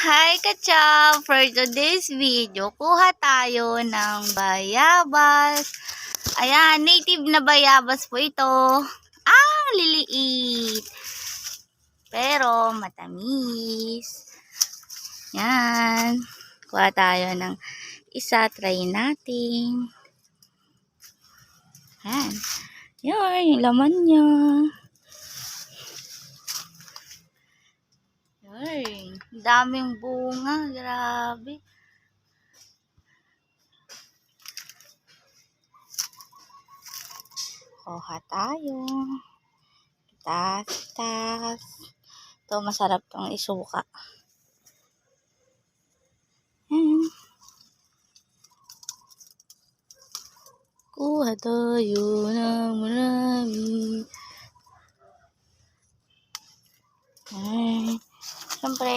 Hi Kachab! For today's video, kuha tayo ng bayabas. Ayan, native na bayabas po ito. Ang liliit. Pero matamis. Yan. Kuha tayo ng isa. Try natin. Yan. Yan, yung laman niya. Ay, daming bunga, grabe. Kuha tayo. Tas. Ito, masarap tong isuka. Kuha tayo ng marami. Ay, siyempre,